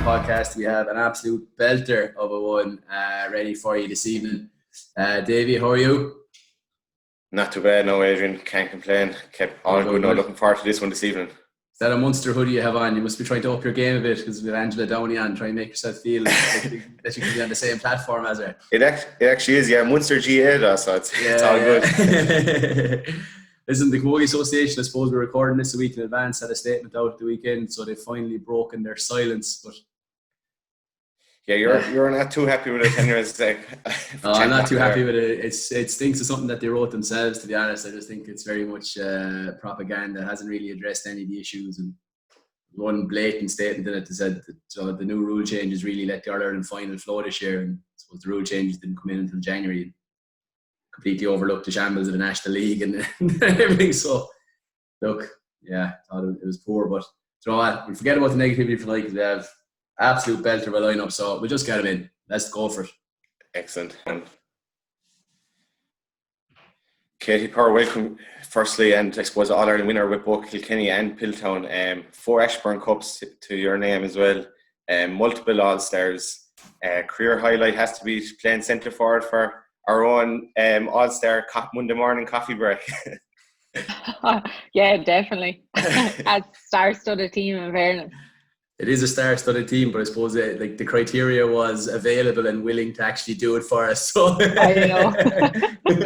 podcast. We have an absolute belter of a one ready for you this evening. Davey, how are you? Not too bad, no, Adrian. Can't complain. Kept all good. No, looking forward to this one this evening. Is that a Munster hoodie you have on? You must be trying to up your game a bit because with Angela Downey on, try and make yourself feel that you can be on the same platform as her. It actually is, yeah. Munster GA though, so it's all good. Listen, the Camogie Association, I suppose we're recording this a week in advance, had a statement out at the weekend, so they've finally broken their silence. But yeah, you're not too happy with it, anyways. No, I'm not too happy with it. It stinks of something that they wrote themselves, to be honest. I just think it's very much propaganda. It hasn't really addressed any of the issues. And one blatant statement in it that said that the new rule changes really let the All-Ireland final flow this year. And I suppose the rule changes didn't come in until January. Completely overlooked the shambles of the National League and everything. So, look, yeah, I thought it was poor. But you know what? We'll forget about the negativity for like they have absolute belter of a lineup. So we'll just get them in. Let's go for it. Excellent. Katie Power, welcome firstly, and I suppose All-Ireland winner with both Kilkenny and Piltown. 4 Ashburn Cups to your name as well. Multiple All-Stars. Career highlight has to be playing centre forward for our own All-Star Monday morning coffee break. Yeah, definitely. A star-studded team, in fairness. It is a star-studded team, but I suppose like the criteria was available and willing to actually do it for us. So I know.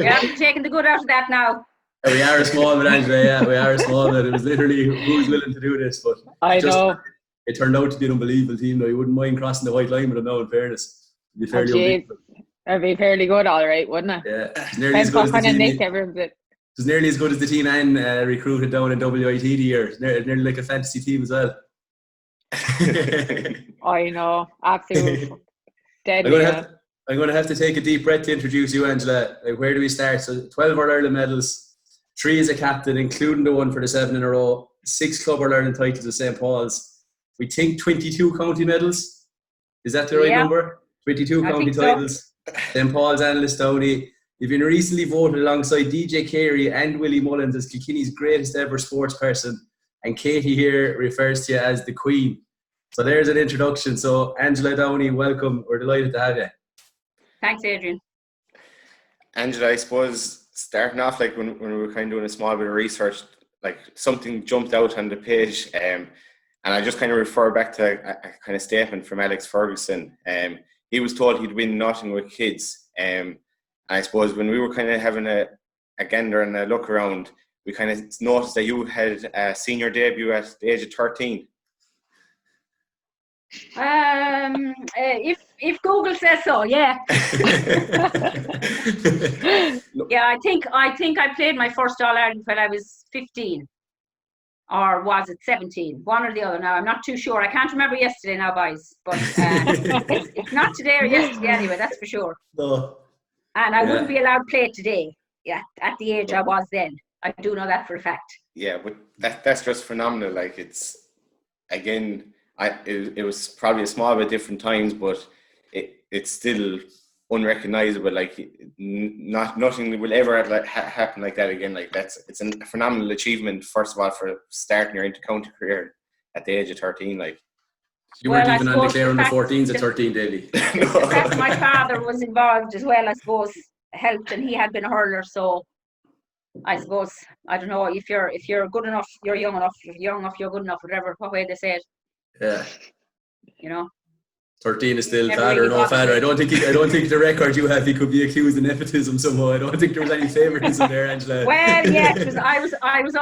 Yeah, I'm taking the good out of that now. We are a small bit, Angela. Yeah, we are a small bit. It was literally who's willing to do this, but I know. It turned out to be an unbelievable team. Though you wouldn't mind crossing the white line with them now. In fairness, it'd be fairly fairly good, all right, wouldn't it? Yeah, it's nearly as good as the team. It's nearly as good as the team and recruited down in WIT the year. It's nearly like a fantasy team as well. I know, absolutely. Dead. I'm going to have to take a deep breath to introduce you, Angela. Like, where do we start? So 12 All-Ireland medals, 3 as a captain, including the one for the 7 in a row, 6 Club All-Ireland titles with St. Paul's. We think 22 county medals. Is that the right number? 22 county titles. So. St. Paul's, Angela Downey. You've been recently voted alongside DJ Carey and Willie Mullins as Kilkenny's greatest ever sports person. And Katie here refers to you as the Queen. So there's an introduction. So Angela Downey, welcome. We're delighted to have you. Thanks, Adrian. Angela, I suppose starting off, like when we were kind of doing a small bit of research, like something jumped out on the page, and I just kind of refer back to a kind of statement from Alex Ferguson. He was told he'd win nothing with kids. And I suppose when we were kind of having a gander and a look around, we kind of noticed that you had a senior debut at the age of 13. If Google says so, yeah. Yeah, I think I played my first All-Ireland when I was 15, or was it 17? One or the other. Now I'm not too sure. I can't remember yesterday now, boys. But it's not today or yesterday anyway. That's for sure. No. And I wouldn't be allowed to play today. Yeah, at the age I was then. I do know that for a fact. Yeah, but that's just phenomenal. Like it's again. It was probably a small bit different times, but it's still unrecognizable. Like nothing will ever happen like that again. Like it's a phenomenal achievement. First of all, for starting your inter-county career at the age of 13. Like you weren't even on declaring the 14s at 13, Davey. The fact my father was involved as well, I suppose, helped, and he had been a hurler. So I suppose I don't know if you're good enough, you're young enough. If you're young enough, you're good enough. Whatever way they say it. Yeah, you know, 13 is still father or no father. I don't think the record you have, he could be accused of nepotism somehow. I don't think there was any favoritism there, Angela. Well, yes, I was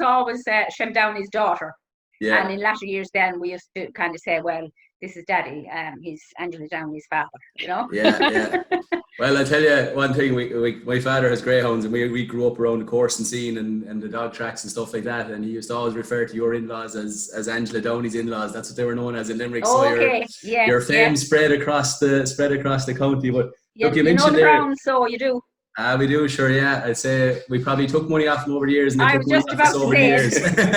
always Shem Downey's daughter. Yeah. And in latter years, then we used to kind of say, well, this is Daddy. He's Angela Downey's father. You know. Yeah. Well, I tell you one thing. My father has greyhounds, and we grew up around the coursing scene and the dog tracks and stuff like that. And he used to always refer to your in-laws as Angela Downey's in-laws. That's what they were known as in Limerick. So your fame spread across the county. But look, you mentioned know the ground, so you do. We do, sure, yeah. I'd say we probably took money off them over the years, and they I took was money just off us about to over the say years.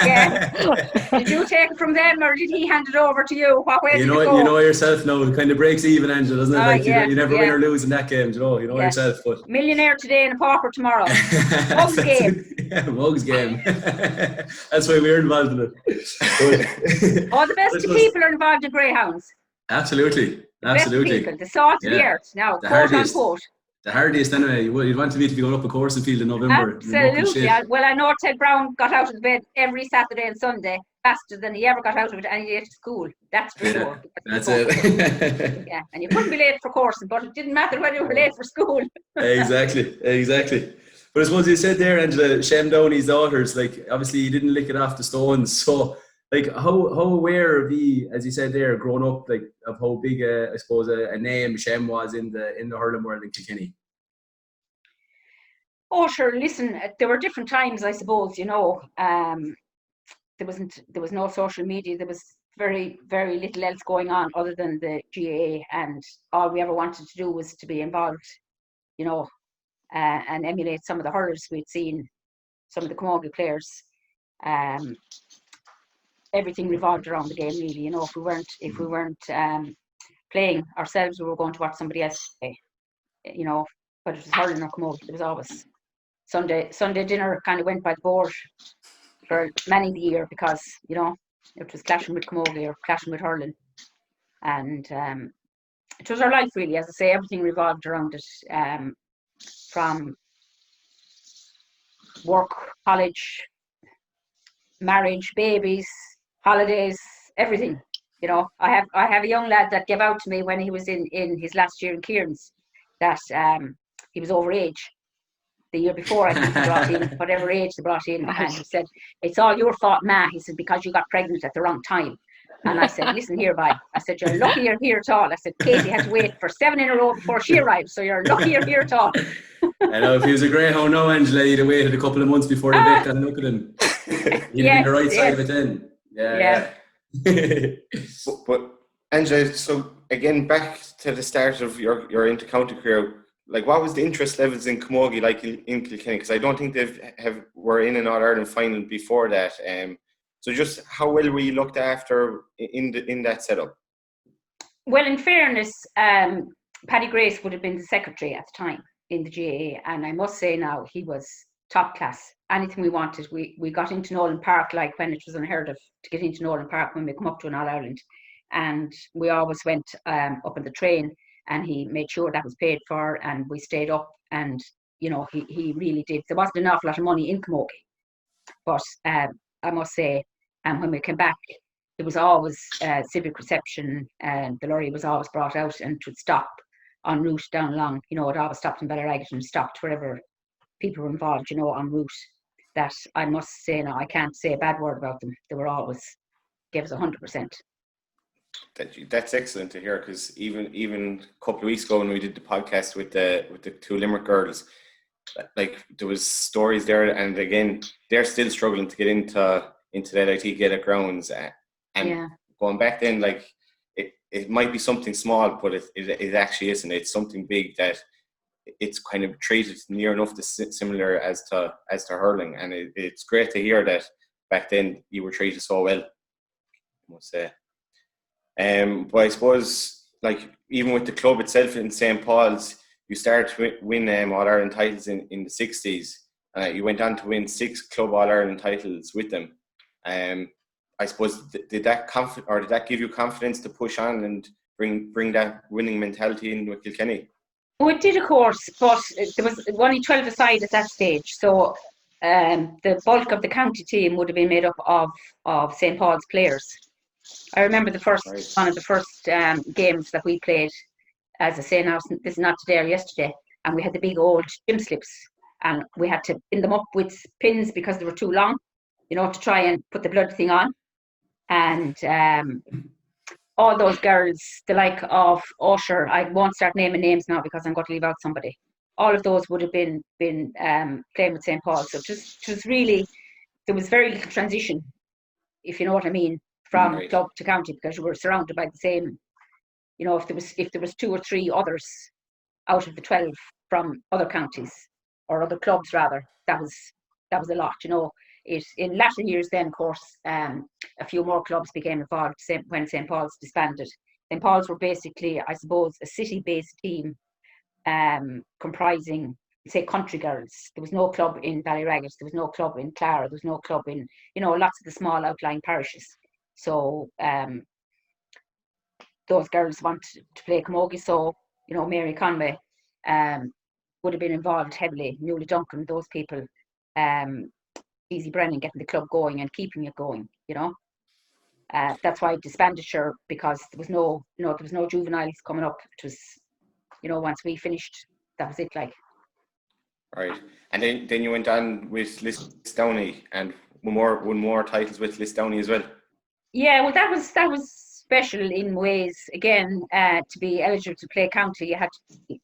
Yeah. Did you take it from them, or did he hand it over to you? What way did it go? You know yourself now. It kind of breaks even, Angela, doesn't it? Like you never win or lose in that game. You know yourself. But millionaire today and a pauper tomorrow. Mugs game. Mugs game. That's why we're involved in it. All the best people are involved in greyhounds. Absolutely. The best people, the salt of the earth. Now, quote unquote. The hardiest anyway. You'd want to be going up a course in field in November. Absolutely. Well, I know Ted Brown got out of the bed every Saturday and Sunday faster than he ever got out of it any day to school. That's for sure. That's it. Yeah, and you couldn't be late for coursing, but it didn't matter whether you were late for school. Exactly. But I suppose you said there, Angela, Shem Downey's daughters, like obviously you didn't lick it off the stones. So like how aware of he, as you said there, growing up, like of how big I suppose a name Shem was in the hurling world in Kilkenny? Oh sure, listen, there were different times, I suppose, there was no social media, there was very, very little else going on other than the GAA, and all we ever wanted to do was to be involved, and emulate some of the hurlers we'd seen, some of the camogie players. Everything revolved around the game, really. If we weren't playing ourselves, we were going to watch somebody else play. Whether it was hurling or camogie, there was always Sunday dinner kind of went by the board for many the year because it was clashing with camogie or clashing with hurling, and it was our life really. As I say, everything revolved around it, from work, college, marriage, babies, holidays, everything. I have a young lad that gave out to me when he was in his last year in Kieran's that he was over age. The year before, I think they brought in whatever age they brought in, and he said, "It's all your fault, Ma." He said, "Because you got pregnant at the wrong time." And I said, "Listen here, bye." I said, "You're lucky you're here at all." I said, "Katie had to wait for 7 in a row before she arrived, so you're lucky you're here at all." I know if he was a greyhound now, Angela, he'd have waited a couple of months before he got a look at him. He'd be the right side of it then. Yeah. But Angela, so again, back to the start of your inter-county career, like what was the interest levels in camogie like in Kilkenny? Because I don't think were in an All-Ireland final before that. So just how well were you looked after in that setup? Well, in fairness, Paddy Grace would have been the secretary at the time in the GAA, and I must say now he was top class. Anything we wanted, we got into Nolan Park like when it was unheard of to get into Nolan Park when we come up to an All-Ireland, and we always went up on the train, and he made sure that was paid for, and we stayed up, and he really did. There wasn't an awful lot of money in camogie, but I must say, when we came back, there was always civic reception, and the lorry was always brought out, and it would stop en route down along. It always stopped in Ballaraggett and stopped wherever people were involved, en route. That I must say now, I can't say a bad word about them. They were always gave us 100%. That's excellent to hear, because even a couple of weeks ago when we did the podcast with the two Limerick girls, like there was stories there, and again they're still struggling to get into the LIT Gaelic grounds, and going back then, like it might be something small, but it actually isn't. It's something big that it's kind of treated near enough to similar as to hurling, and it's great to hear that back then you were treated so well, I must say. But I suppose, like, even with the club itself in St. Paul's, you started to win All-Ireland titles in the 60s. You went on to win 6 club All-Ireland titles with them. I suppose, did that give you confidence to push on and bring that winning mentality in with Kilkenny? Oh, it did, of course, but there was only 12 aside at that stage. So the bulk of the county team would have been made up of St. Paul's players. I remember one of the first games that we played, as I say now, this is not today or yesterday, and we had the big old gym slips, and we had to pin them up with pins because they were too long, to try and put the blood thing on. And all those girls, the like of Usher, I won't start naming names now because I'm going to leave out somebody. All of those would have been playing with St. Paul. So it was really, there was very little transition, if you know what I mean, from club to county, because you were surrounded by the same. If there was 2 or 3 others out of the 12 from other counties or other clubs rather. That was a lot, you know. It in latter years then, of course, a few more clubs became involved when St. Paul's disbanded. St. Paul's were basically, I suppose, a city-based team comprising, say, country girls. There was no club in Ballyragget, there was no club in Clara, there was no club in, you know, lots of the small outlying parishes. So those girls wanted to play camogie, so, you know, Mary Conway would have been involved heavily, Newly Duncan, those people, Easy Brennan getting the club going and keeping it going, you know. That's why disbanditure, because there was no, you know, there was no juveniles coming up. It was, you know, once we finished, that was it, like. Right, and then you went on with Lisdowney and won more titles with Lisdowney as well. Yeah, well, that was special in ways. Again, to be eligible to play county, you had to be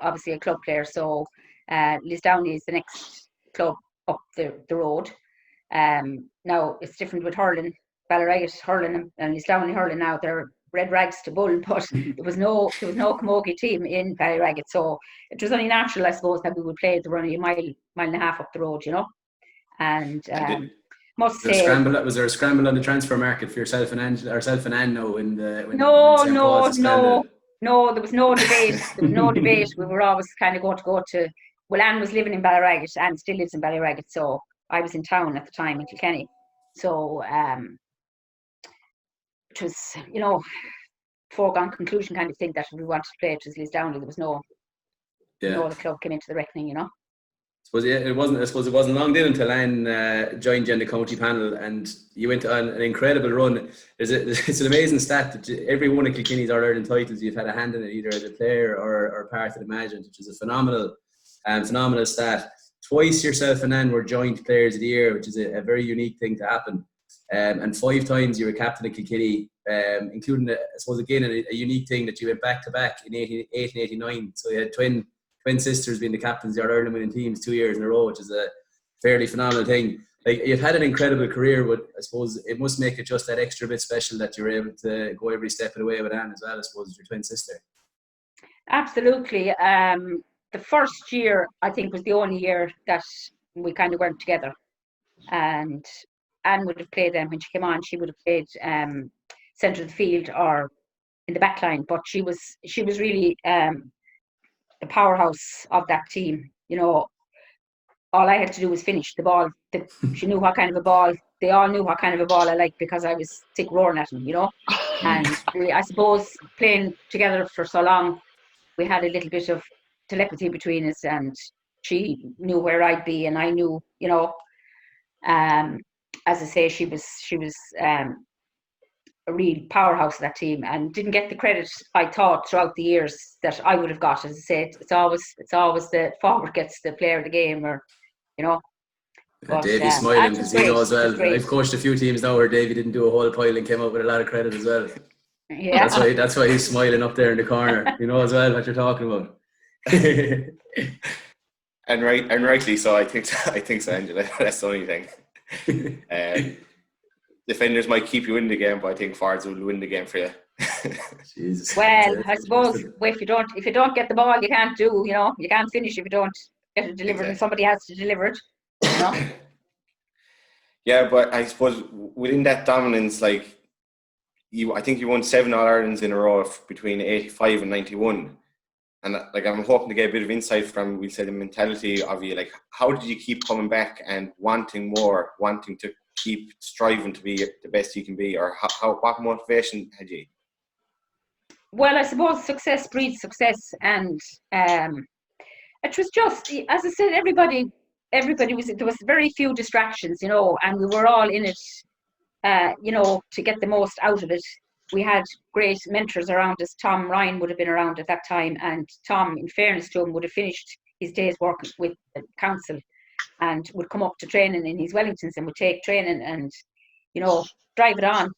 obviously a club player. So Lisdowney is the next club up the road. Now it's different with hurling. Ballyragget hurling and Lisdowney hurling now, they're red rags to bull, but there was no camogie team in Ballyragget, so it was only natural, I suppose, that we would play the running a mile and a half up the road, you know. And must say, was there a scramble on the transfer market for yourself and Angela, or self and Anne now when St. Paul's no, there was no debate. There was no debate. We were always kind of going to go to. Well, Anne was living in Ballyragget. Anne still lives in Ballyragget, so I was in town at the time in Kilkenny. So it was, you know, foregone conclusion kind of thing that we wanted to play. It was Lisdowney. There was no other club came into the reckoning, you know. I suppose it wasn't long then until Anne joined you in the county panel, and you went on an incredible run. It's an amazing stat that every one of Kilkenny's All-Ireland titles you've had a hand in it, either as a player or part of the management, which is a phenomenal stat. Twice yourself and Anne were joint players of the year, which is a very unique thing to happen. And 5 times you were captain of Kilkenny, including, I suppose, again, a unique thing that you went back-to-back in 88 and 89. So you had twin sisters being the captains of the All-Ireland winning teams 2 years in a row, which is a fairly phenomenal thing. Like, you've had an incredible career, but I suppose it must make it just that extra bit special that you're able to go every step of the way with Anne as well, I suppose, as your twin sister. Absolutely. The first year, I think, was the only year that we kind of worked together. And Anne would have played them when she came on. She would have played centre of the field or in the back line, but she was really the powerhouse of that team. You know, all I had to do was finish the ball. She knew what kind of a ball. They all knew what kind of a ball I liked because I was sick roaring at them, you know. And I suppose playing together for so long, we had a little bit of telepathy between us, and she knew where I'd be, and I knew, you know. As I say, she was a real powerhouse of that team, and didn't get the credit I thought throughout the years that I would have got. As I said, it's always the forward gets the player of the game, or, you know. But, Davey's smiling because he knows well. I've coached a few teams now where Davey didn't do a whole pile and came up with a lot of credit as well. Yeah, that's why he's smiling up there in the corner. You know as well what you're talking about. and rightly so. I think so, Angela. That's the only thing. Defenders might keep you in the game, but I think forwards will win the game for you. Jesus. Well, I suppose if you don't get the ball, you can't do. You know, you can't finish if you don't get it delivered, and somebody has to deliver it. You know? Yeah, but I suppose within that dominance, like I think you won 7 All-Irelands in a row between 85 and 91. And like, I'm hoping to get a bit of insight from, we'll say, the mentality of you. Like, how did you keep coming back and wanting more, wanting to keep striving to be the best you can be, or what motivation had you? Well, I suppose success breeds success, and it was just, as I said, everybody was, there was very few distractions, you know, and we were all in it, you know, to get the most out of it. We had great mentors around us. Tom Ryan would have been around at that time, and Tom, in fairness to him, would have finished his day's work with the council and would come up to training in his Wellingtons and would take training and, you know, drive it on,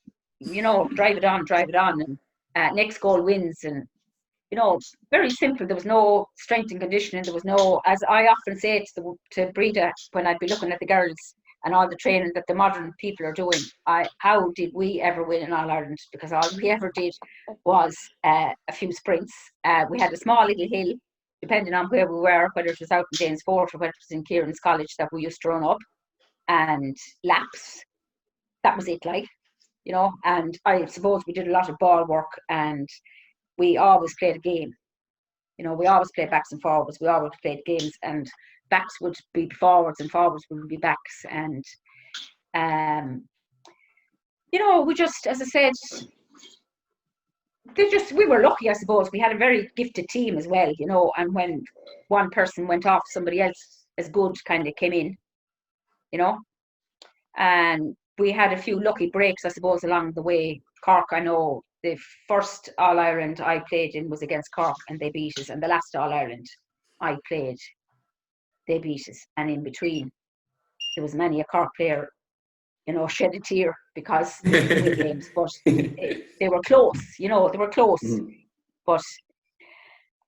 and next goal wins. And, you know, very simple. There was no strength and conditioning. There was no, as I often say to Breda when I'd be looking at the girls and all the training that the modern people are doing, how did we ever win in All-Ireland? Because all we ever did was a few sprints. We had a small little hill depending on where we were, whether it was out in James Fort or whether it was in Kieran's College, that we used to run up and laps. That was it, like, you know. And I suppose we did a lot of ball work, and we always played a game. You know, we always played backs and forwards. We always played games, and backs would be forwards and forwards would be backs. And, you know, we just, as I said, we were lucky, I suppose. We had a very gifted team as well, you know, and when one person went off, somebody else as good kind of came in, you know. And we had a few lucky breaks, I suppose, along the way. Cork, I know, the first All-Ireland I played in was against Cork, and they beat us. And the last All-Ireland I played, they beat us. And in between, there was many a Cork player, you know, shed a tear because they didn't win games. But they were close, you know, they were close. But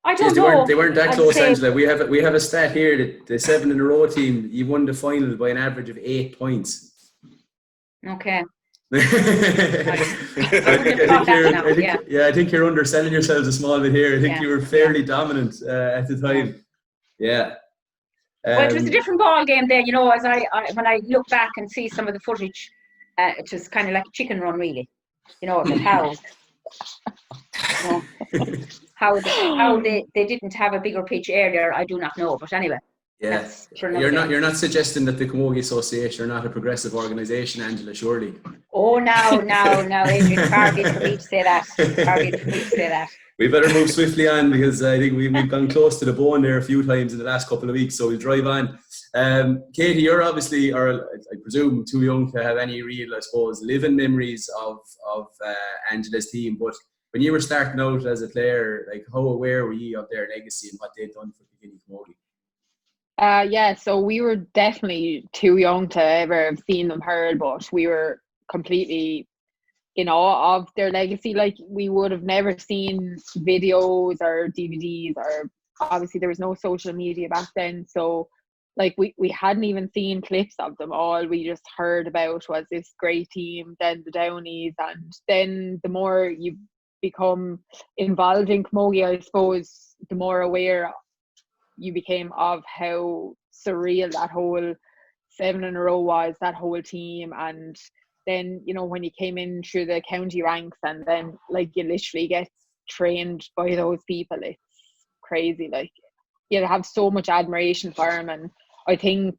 I don't know. They weren't that close, Angela. We have a stat here that the 7 in a row team, you won the final by an average of 8 points. Okay. I think you're underselling yourselves a small bit here. I think you were fairly dominant at the time. Yeah. Well, it was a different ball game there, you know. As when I look back and see some of the footage, it was kind of like a chicken run, really. You know, how they didn't have a bigger pitch earlier, I do not know. But anyway. Yeah, you're not suggesting that the Camogie Association are not a progressive organisation, Angela, surely? Oh, no, Adrian, far be it for me to say that. We better move swiftly on, because I think we've gone close to the bone there a few times in the last couple of weeks, so we'll drive on. Katie, you're obviously, or I presume, too young to have any real, I suppose, living memories of Angela's team, but when you were starting out as a player, like, how aware were you of their legacy and what they'd done for Kilkenny Camogie? So we were definitely too young to ever have seen them hurl, but we were completely in awe of their legacy. Like, we would have never seen videos or DVDs, or obviously there was no social media back then, so like we hadn't even seen clips of them. All we just heard about was this great team, then the Downeys, and then the more you become involved in Camogie, I suppose, the more aware you became of how surreal that whole 7 in a row was, that whole team. And then, you know, when you came in through the county ranks, and then like you literally get trained by those people, it's crazy. Like, you have so much admiration for them. And I think,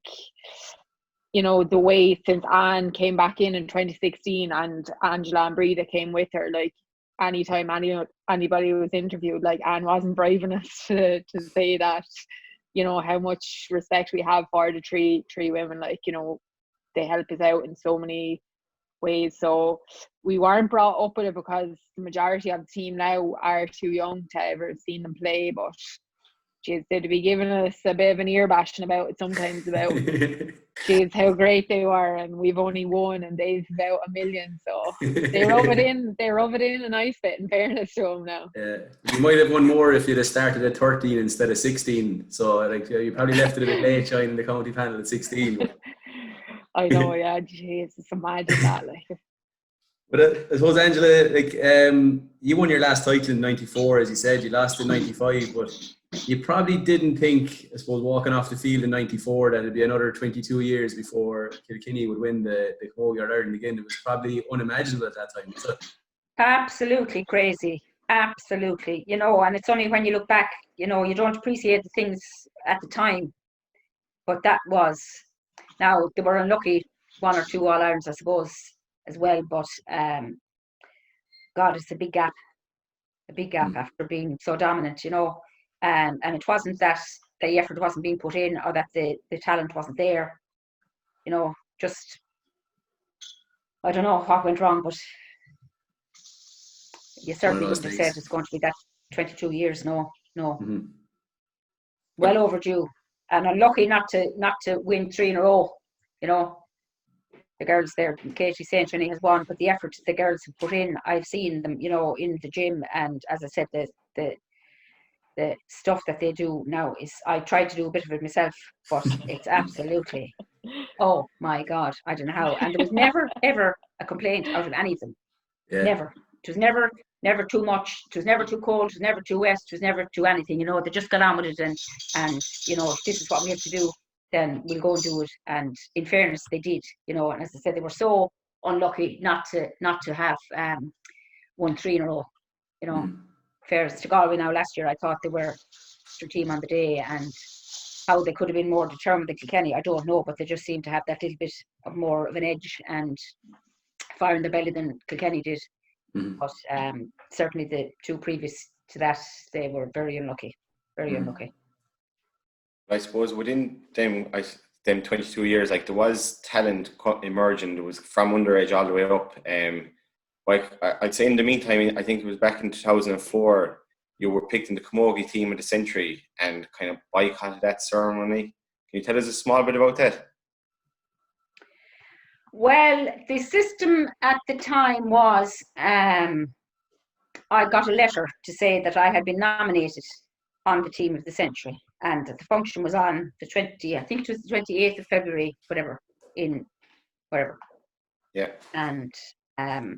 you know, the way since Anne came back in 2016 and Angela and Breda came with her, like, anytime anybody was interviewed, like, Anne wasn't brave enough to say that, you know, how much respect we have for the three women. Like, you know, they help us out in so many ways. So we weren't brought up with it because the majority of the team now are too young to ever have seen them play. But geez, they'd be giving us a bit of an ear bashing about it sometimes, about geez, how great they were, and we've only won and they've about 1 million. So they rub it in a nice bit, in fairness to them now. Yeah, you might have won more if you'd have started at 13 instead of 16. So like, you probably left it a bit late joining the county panel at 16. I know, yeah, geez, it's imagine that, like. But I suppose, Angela, like, you won your last title in '94, as you said. You lost in '95, but you probably didn't think, I suppose, walking off the field in '94 that it'd be another 22 years before Kilkenny would win the Camogie All-Ireland again. It was probably unimaginable at that time. So. Absolutely crazy. Absolutely. You know, and it's only when you look back, you know, you don't appreciate the things at the time. But that was, now they were unlucky, 1 or 2 All-Irelands, I suppose, as well. But God, it's a big gap after being so dominant, you know. And it wasn't that the effort wasn't being put in, or that the talent wasn't there, you know. Just, I don't know what went wrong, but you certainly wouldn't have said it's going to be that 22 years. No. Mm-hmm. Well overdue, and unlucky not to win 3 in a row, you know. The girls there, Katie St. Trini has won, but the effort the girls have put in, I've seen them, you know, in the gym, and as I said, the stuff that they do now is, I tried to do a bit of it myself, but it's absolutely, oh my God, I don't know how. And there was never ever a complaint out of any of them. Yeah. Never. It was never never too much. It was never too cold. It was never too wet. It was never too anything. You know, they just got on with it, and you know, if this is what we have to do, then we'll go and do it. And in fairness, they did. You know, and as I said, they were so unlucky not to have won 3 in a row. You know, fairness to Galway now. Last year, I thought they were their team on the day, and how they could have been more determined than Kilkenny, I don't know, but they just seem to have that little bit of more of an edge and fire in the belly than Kilkenny did. But certainly the 2 previous to that, they were very unlucky, very unlucky. I suppose within them 22 years, like there was talent emerging. There was from underage all the way up. Like I'd say in the meantime, I think it was back in 2004, you were picked in the camogie team of the century and kind of boycotted that ceremony. Can you tell us a small bit about that? Well, the system at the time was I got a letter to say that I had been nominated on the team of the century, and that the function was on the 28th of February, whatever. Yeah. And I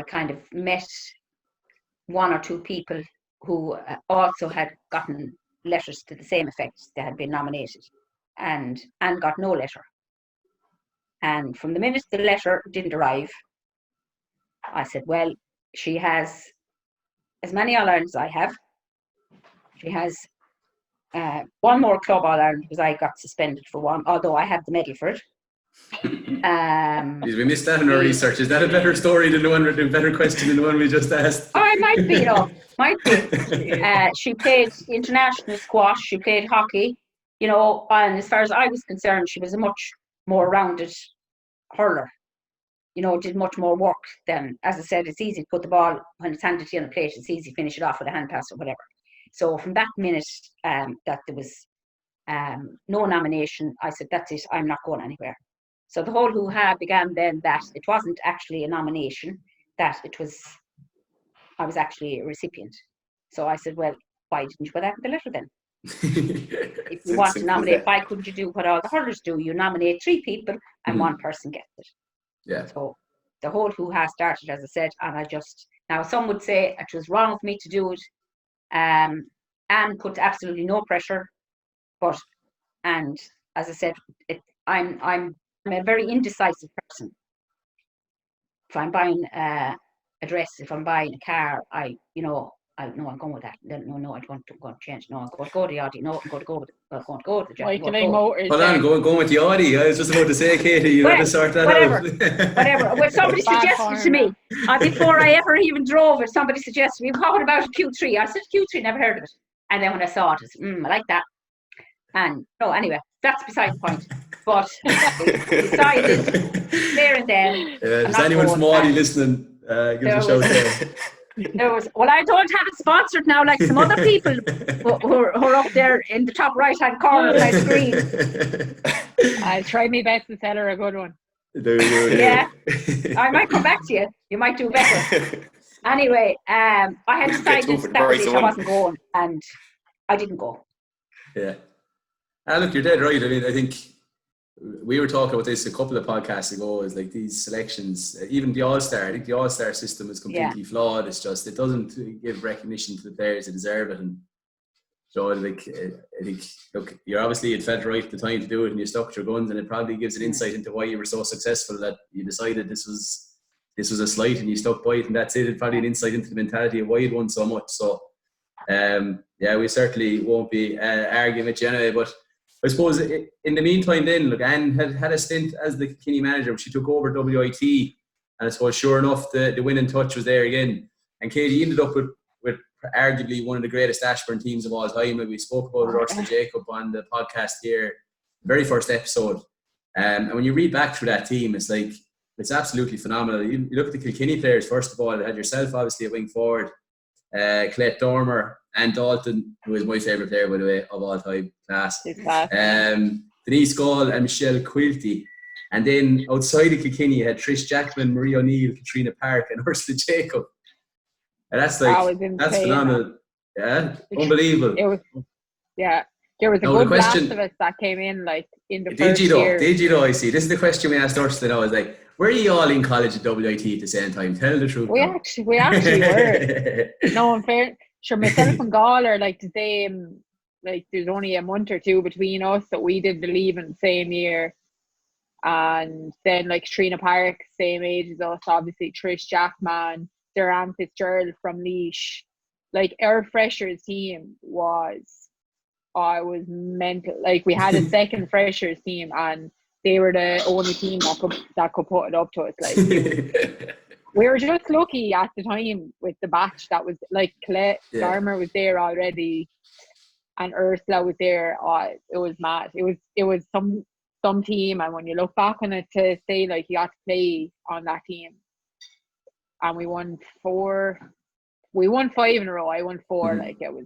kind of met 1 or 2 people who also had gotten letters to the same effect. They had been nominated and got no letter. And from the minute the letter didn't arrive, I said, well, she has as many All-Irelands as I have. She has 1 more club All-Ireland because I got suspended for 1, although I have the medal for it. We missed that in our research. Is that a better story than a better question than the one we just asked? Oh, it might be, might be. She played international squash. She played hockey, you know, and as far as I was concerned, she was a much more rounded hurler. You know, did much more work than, as I said, it's easy to put the ball when it's handed to you on the plate. It's easy to finish it off with a hand pass or whatever. So from that minute that there was no nomination, I said, that's it, I'm not going anywhere. So the whole hoo-ha began then that it wasn't actually a nomination, that I was actually a recipient. So I said, well, why didn't you put that in the letter then? If you want to nominate, why couldn't you do what all the hurlers do? You nominate 3 people and 1 person gets it. Yeah. So the whole hoo-ha started, as I said, and now some would say it was wrong for me to do it, and put absolutely no pressure, and as I said, I'm a very indecisive person. If I'm buying a dress, if I'm buying a car, I'm going with that. No, I want to go and change. No, I'm going to go to the Audi. No, I'm going to go with the job. Hold on, going with the Audi. I was just about to say, Katie, you had to sort that out. Whatever. Well, somebody suggested to me, before I ever even drove it, somebody suggested to me, what about a Q3? I said, Q3, never heard of it. And then when I saw it, I said, I like that. And anyway, that's beside the point. But decided there and then. Is anyone from Audi listening? Give us a shout there. Well, I don't have it sponsored now like some other people who are up there in the top right-hand corner of my screen. I'll try my best to tell her a good one. Yeah, I might come back to you. You might do better. Anyway, I had decided that week I wasn't going, and I didn't go. Yeah. Look, you're dead right. I mean, I think we were talking about this a couple of podcasts ago, is like these selections, even the All-Star, I think the All-Star system is completely flawed. It's just, it doesn't give recognition to the players that deserve it. And so I think, look, you're obviously, it felt right at the time to do it and you stuck to your guns, and it probably gives an insight into why you were so successful, that you decided this was a slight and you stuck by it, and that's it. It's probably an insight into the mentality of why you'd won so much. So, we certainly won't be arguing with you anyway, but I suppose in the meantime then, look, Anne had a stint as the Kilkenny manager. She took over WIT, and I suppose sure enough the winning touch was there again. And Katie ended up with arguably one of the greatest Ashburn teams of all time. We spoke about Ursula Jacob on the podcast here, the very first episode. And when you read back through that team, it's like, it's absolutely phenomenal. You look at the Kilkenny players, first of all, it had yourself obviously a wing forward, Colette Dormer, and Dalton, who is my favourite player, by the way, of all time, class. Denise Gall and Michelle Quilty. And then outside of Kilkenny, you had Trish Jackman, Marie O'Neill, Katrina Park, and Ursula Jacob. And that's like, that's phenomenal. Yeah, unbelievable. There was a good blast of us that came in, like, in the first year. Did you know? I see. This is the question we asked Ursula now. Is like, were you all in college at WIT at the same time? Tell the truth. We now. actually were. No, in fair, sure, myself and Gaul are like the same. Like, there's only a month or two between us, so we did the leaving the same year. And then, like, Trina Park, same age as us, obviously. Trish Jackman, Sarah Fitzgerald from Laois. Like, our freshers team was mental. Like, we had a second freshers team, and they were the only team that could put it up to us. Like, we were just lucky at the time with the batch that was, like, Colette Garmer was there already, and Ursula was there. It was mad. It was some team, and when you look back on it, to say like you got to play on that team, and we won 5 in a row. I won 4. Like, it was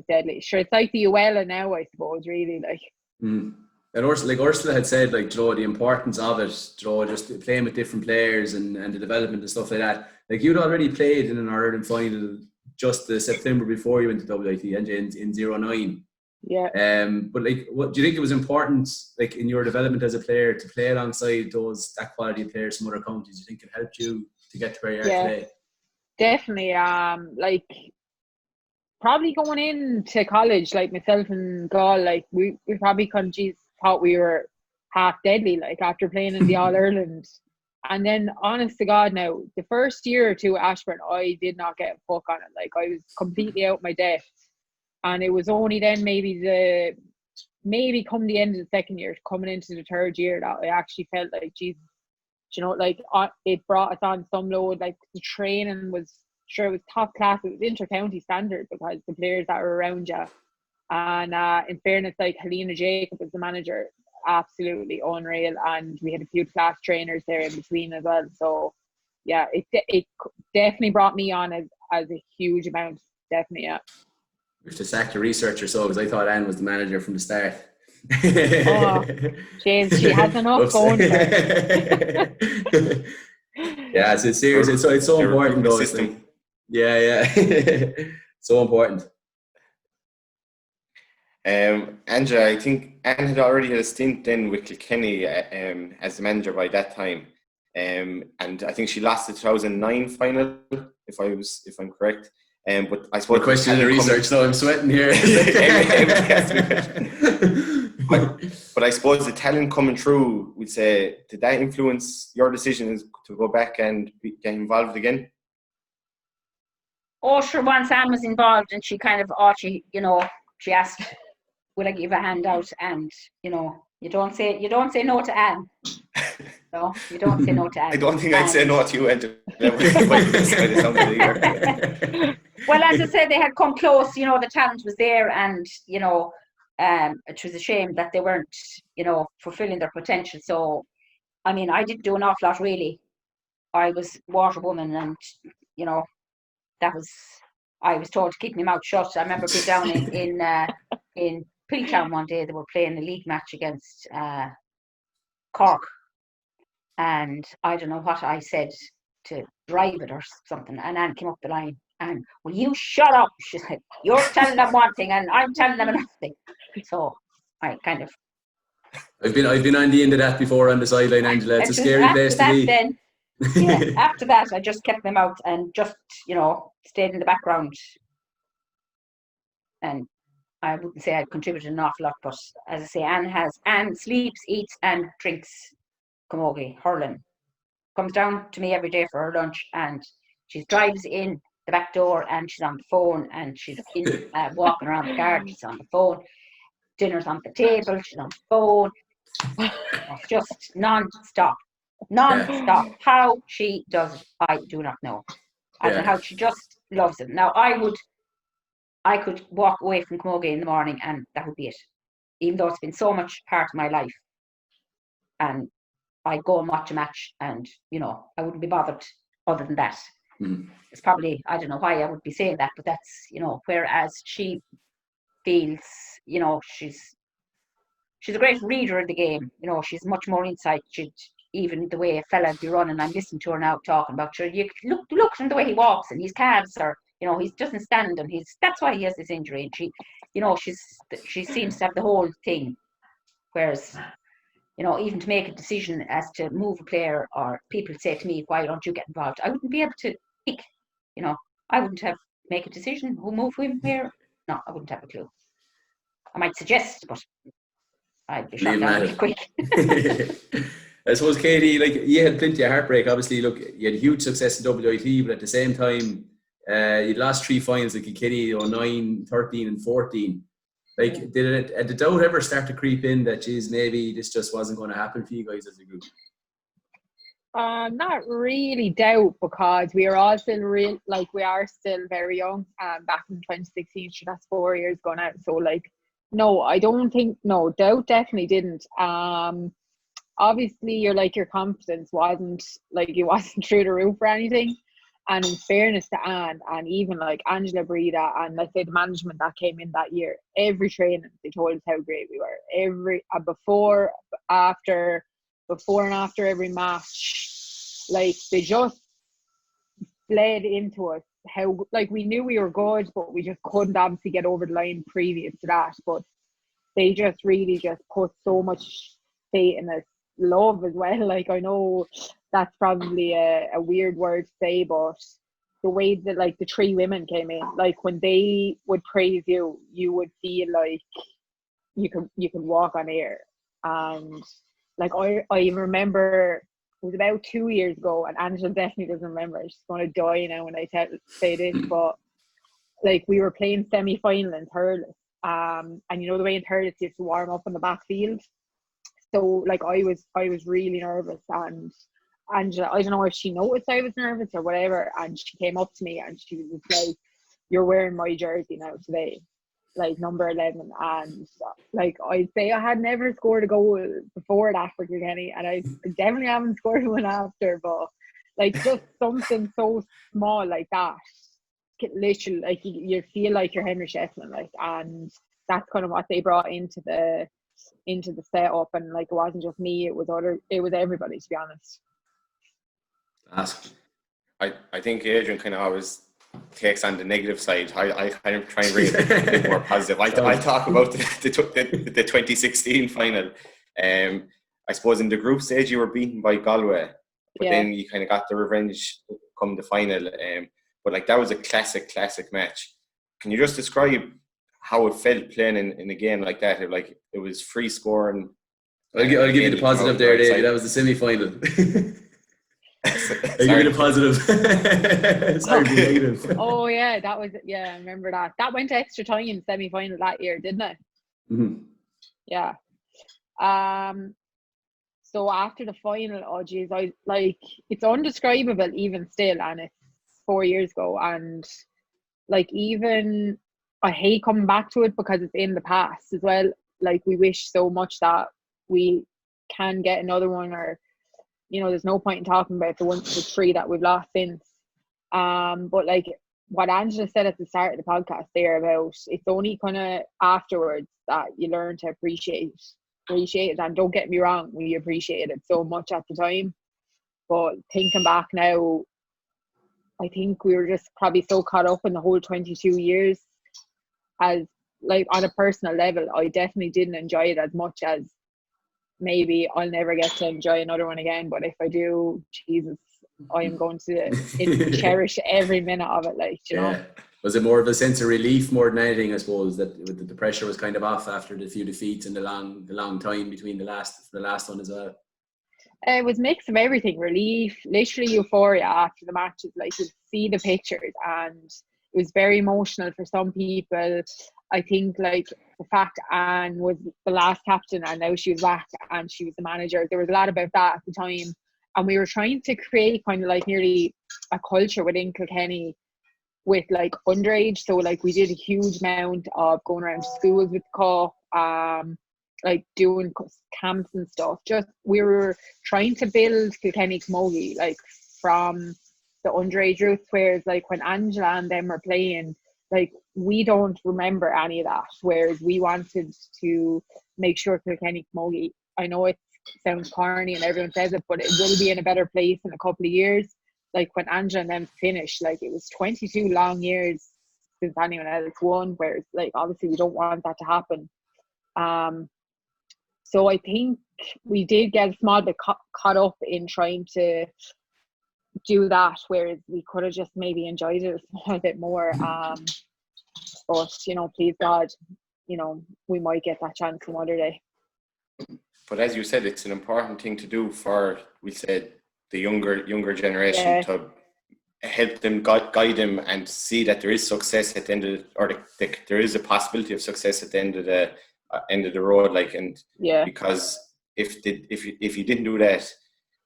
deadly. Sure, it's like the ULA now, I suppose, really. Like, and Ursula had said, like, the importance of it, just playing with different players and the development and stuff like that. Like, you'd already played in an Ireland final just the September before you went to WIT, and in 09. Yeah. But like, what do you think it was important, like, in your development as a player, to play alongside that quality of players from other counties? Do you think it helped you to get to where you are today? Definitely. Like, probably going into college, like myself and Gaul, like we probably thought we were half deadly, like, after playing in the All Ireland. And then, honest to God, now the first year or two at Ashburn, I did not get a fuck on it. Like, I was completely out my depth. And it was only then maybe come the end of the second year, coming into the third year, that I actually felt like, Jesus, you know, like, it brought us on some load. Like, the training was, sure, it was top class. It was inter-county standard because the players that were around you. And in fairness, like, Helena Jacob was the manager, absolutely unreal. And we had a few class trainers there in between as well. So, yeah, it definitely brought me on as a huge amount. Definitely, yeah. We have to sack the researcher, so, because I thought Anne was the manager from the start. Oh, she has enough going for her. Yeah, it's serious. It's so important, though. Like, yeah. So important. Angela, I think Anne had already had a stint then with Kilkenny as the manager by that time. And I think she lost the 2009 final, if I'm correct. But I suppose, we're questioning the research, so I'm sweating here. But I suppose the talent coming through, we'd say, did that influence your decision to go back and get involved again? Oh, sure. Once Anne was involved, and she kind of, she asked, "Will I give a hand out?" And you don't say no to Anne. No, you don't say no to Anne. I don't think I'd say no to you, Angela. Well, as I said, they had come close. The talent was there, and it was a shame that they weren't, fulfilling their potential. So, I mean, I didn't do an awful lot really. I was water woman, and I was told to keep my mouth shut. I remember being down in Piltown one day. They were playing a league match against Cork, and I don't know what I said to drive it or something. And Anne came up the line, and, "Will you shut up?" She said, "You're telling them one thing, and I'm telling them another thing." So I kind of. I've been on the end of that before on the sideline, Angela. It's a scary place to be. Then, after that, I just kept them out and just, stayed in the background. And I wouldn't say I contributed an awful lot, but as I say, Anne sleeps, eats, and drinks camogie, hurling. Comes down to me every day for her lunch, and she drives in the back door, and she's on the phone, and she's in walking around the garden. She's on the phone. Dinner's on the table. She's on the phone. It's just non-stop. How she does it, I do not know. I don't know how she just loves it. Now, I could walk away from camogie in the morning, and that would be it. Even though it's been so much part of my life, and I'd go and watch a match, and I wouldn't be bothered other than that. It's probably, I don't know why I would be saying that, but that's whereas she feels she's a great reader of the game. She's much more insight. Even the way a fella be running, I'm listening to her now talking about her. You look at the way he walks, and his calves are, he doesn't stand, and that's why he has this injury. And she seems to have the whole thing. Whereas you know, even to make a decision as to move a player, or people say to me, why don't you get involved? I wouldn't be able to pick, you know, I wouldn't have make a decision who move him where. No, I wouldn't have a clue. I might suggest, but I'd be shot Leave down him really at quick. it. I suppose, Katie, like, you had plenty of heartbreak. Obviously, look, you had huge success in WIT, but at the same time, you'd lost 3 finals like Kilkenny, 09, 13 and 14. Like, did the doubt ever start to creep in that, geez, maybe this just wasn't going to happen for you guys as a group? Not really doubt, because we are all still we are still very young. Back in 2016, so that's 4 years gone out. So like, no, I don't think, no, doubt definitely didn't. Obviously your confidence wasn't through the roof or anything. And in fairness to Anne, and even like Angela, Breda, and let's say the management that came in that year, every training they told us how great we were. Before and after every match, like they just bled into us how, like, we knew we were good, but we just couldn't obviously get over the line previous to that. But they just really just put so much faith in us, love as well. Like, I know that's probably a weird word to say, but the way that like the 3 women came in, like when they would praise you, you would feel like you can walk on air. And like I remember it was about 2 years ago, and Angela definitely doesn't remember. She's going to die now when I say this, but like we were playing semi-final in Hurling, and you know the way in Hurling you have to warm up on the back field. So like I was really nervous, and Angela, I don't know if she noticed I was nervous or whatever, and she came up to me and she was like, "You're wearing my jersey now today, like number 11." And like I'd say I had never scored a goal before that for Kilkenny, and I definitely haven't scored one after, but like just something so small like that, literally, like you feel like you're Henry Shefflin, like, and that's kind of what they brought into the setup. And like it wasn't just me, it was everybody, to be honest. I think Adrian kind of always takes on the negative side. I kind of try and bring it a bit more positive. I'll talk about the 2016 final. I suppose in the group stage you were beaten by Galway, but then you kind of got the revenge come the final. But like that was a classic match. Can you just describe how it felt playing in a game like that? It was free scoring. I'll give you the positive there, David. That was the semi-final. I'll give you the positive. Sorry for the negative. Oh yeah, that was, I remember that. That went to extra time semi-final that year, didn't it? Mm-hmm. Yeah. So after the final, oh geez, I like, it's undescribable even still, and it's 4 years ago, and like even I hate coming back to it because it's in the past as well. Like we wish so much that we can get another one, or you know, there's no point in talking about the 3 that we've lost since. But like what Angela said at the start of the podcast there about, it's only kind of afterwards that you learn to appreciate it. And don't get me wrong, we appreciated it so much at the time, but thinking back now, I think we were just probably so caught up in the whole 22 years. As like on a personal level, I definitely didn't enjoy it as much as maybe I'll never get to enjoy another one again. But if I do, Jesus, I am going to cherish every minute of it. Like, you know. Was it more of a sense of relief more than anything, I suppose, that the pressure was kind of off after the few defeats and the long time between the last one as well? It was a mix of everything. Relief, literally euphoria after the matches. Like, you'd see the pictures, and it was very emotional for some people. I think like the fact Anne was the last captain and now she was back and she was the manager, there was a lot about that at the time, and we were trying to create kind of like nearly a culture within Kilkenny with like underage. So like we did a huge amount of going around to schools with the cup, like doing camps and stuff. Just we were trying to build Kilkenny camogie like from the underage roots, whereas like when Angela and them were playing, like we don't remember any of that, whereas we wanted to make sure Kilkenny camogie, I know it sounds corny and everyone says it, but it will be in a better place in a couple of years. Like when Angela and them finished, like it was 22 long years since anyone else won, whereas like obviously we don't want that to happen. So I think we did get a small bit caught up in trying to do that, whereas we could have just maybe enjoyed it a small bit more. But please God, we might get that chance some other day. But as you said, it's an important thing to do for, we said, the younger generation, to help them, guide them, and see that there is success at the end of there is a possibility of success at the end of the road. Because if you didn't do that,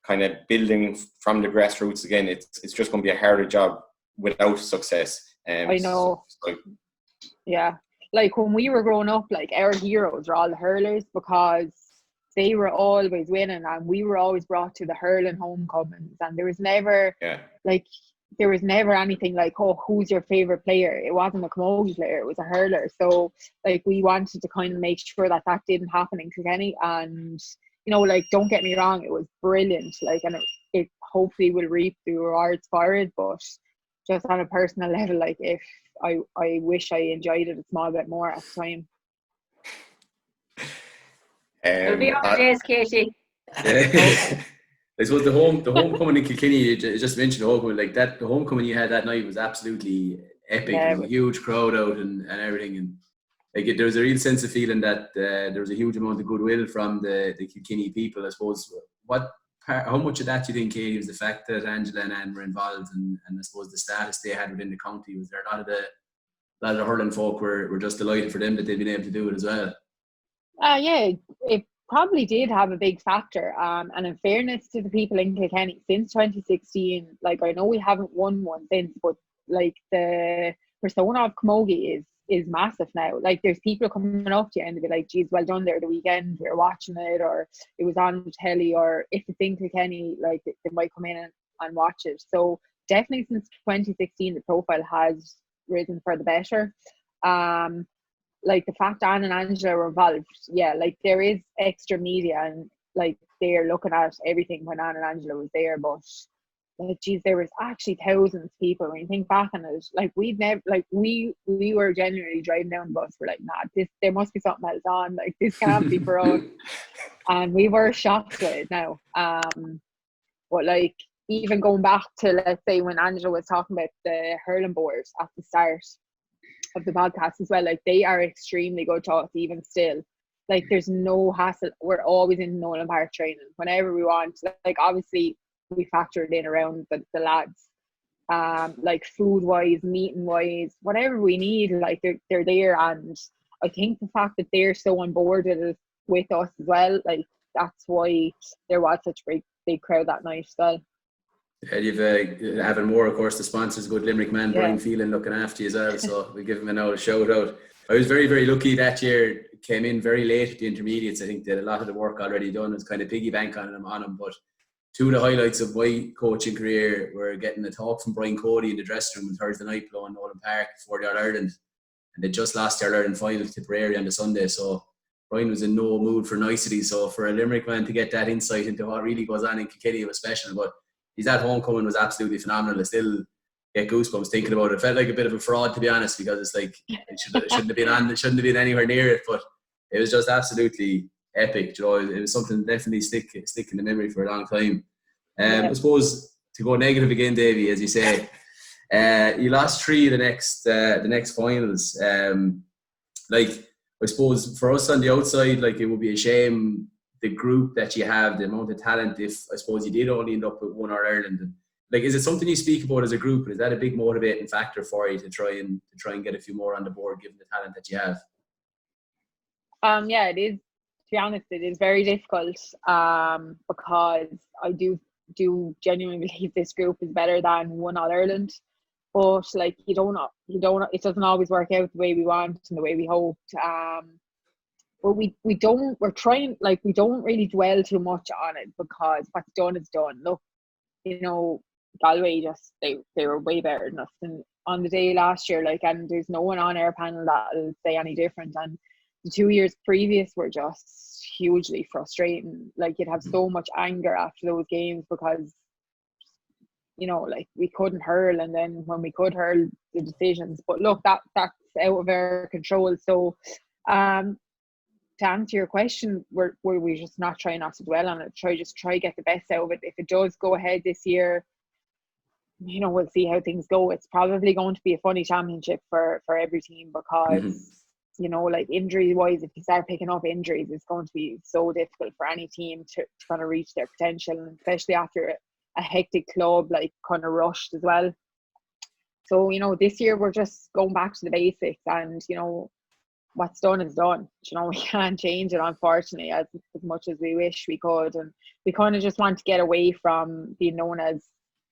kind of building from the grassroots again, it's just going to be a harder job without success. I know. Yeah, like when we were growing up, like our heroes were all the hurlers, because they were always winning, and we were always brought to the hurling homecomings, and there was never anything like, oh, who's your favorite player? It wasn't a camogie player, it was a hurler. So like we wanted to kind of make sure that didn't happen in Kilkenny, and don't get me wrong, it was brilliant, like, and it hopefully will reap the rewards for it, but just on a personal level, like, if I wish I enjoyed it a small bit more at the time. It'll be our days, Katie. I suppose the homecoming in Kilkenny, you just mentioned the homecoming, like that, the homecoming you had that night was absolutely epic. Yeah. There was a huge crowd out and everything, and like there was a real sense of feeling that there was a huge amount of goodwill from the Kilkenny people. I suppose how much of that do you think, Katie, was the fact that Angela and Anne were involved, and I suppose the status they had within the county? Was there a lot of the hurling folk were just delighted for them that they'd been able to do it as well? Yeah, it probably did have a big factor. And in fairness to the people in Kilkenny, since 2016, like, I know we haven't won one since, but like the persona of camogie is massive now. Like, there's people coming up to you and they'll be like, geez, well done there the weekend, we were watching it, or it was on the telly, or if it's in Kilkenny, like they might come in and watch it. So definitely since 2016 the profile has risen for the better. Like the fact Anne and Angela were involved, like there is extra media, and like they're looking at everything when Anne and Angela was there, but like, geez, there was actually thousands of people. When you think back on it, like we'd never, like we were genuinely driving down the bus, we're like, nah, there must be something else on, like this can't be for us. And we were shocked with it now. But like, even going back to, let's say, when Angela was talking about the hurling board at the start of the podcast as well, like they are extremely good to us even still. Like there's no hassle, we're always in Nolan Park training whenever we want. Like obviously we factored in around the lads, like food wise, meeting wise, whatever we need, like they're there. And I think the fact that they're so on board with us as well, like that's why there was such a big crowd that night as well. And you've having more, of course, the sponsors, good Limerick man, Brian Phelan, looking after you as well. So we give him a shout out. I was very, very lucky that year. Came in very late at the intermediates. I think they had a lot of the work already done. It was kind of piggy bank on them. But two of the highlights of my coaching career were getting a talk from Brian Cody in the dressing room on Thursday night blowing Nolan Park before the All-Ireland. And they just lost the All-Ireland final to Tipperary on the Sunday. So Brian was in no mood for nicety. So for a Limerick man to get that insight into what really goes on in Kilkenny was special. But his at homecoming was absolutely phenomenal. I still get goosebumps thinking about it. It felt like a bit of a fraud, to be honest, because it's like it shouldn't have been on. It shouldn't have been anywhere near it. But it was just absolutely epic. You know, it was something that definitely stick in the memory for a long time. I suppose to go negative again, Davey, as you say, you lost 3 of the next finals. Like I suppose for us on the outside, like it would be a shame, the group that you have, the amount of talent, if I suppose you did only end up with one All-Ireland. And like, is it something you speak about as a group? Is that a big motivating factor for you to try and get a few more on the board, given the talent that you have? Yeah, it is. To be honest, it is very difficult. Because I do genuinely believe this group is better than one All-Ireland. But like you don't know, it doesn't always work out the way we want and the way we hoped. But we don't really dwell too much on it, because what's done is done. Look, Galway they were way better than us than on the day last year, like, and there's no one on our panel that'll say any different. And the 2 years previous were just hugely frustrating. Like, you'd have so much anger after those games because like we couldn't hurl, and then when we could hurl, the decisions. But look, that's out of our control. So to answer your question, we're just not trying not to dwell on it. Try get the best out of it. If it does go ahead this year, we'll see how things go. It's probably going to be a funny championship for every team because, like injury wise, if you start picking up injuries, it's going to be so difficult for any team to kind of reach their potential, and especially after a hectic club, like kind of rushed as well. So, this year we're just going back to the basics, and, what's done is done. We can't change it, unfortunately, as much as we wish we could. And we kind of just want to get away from being known as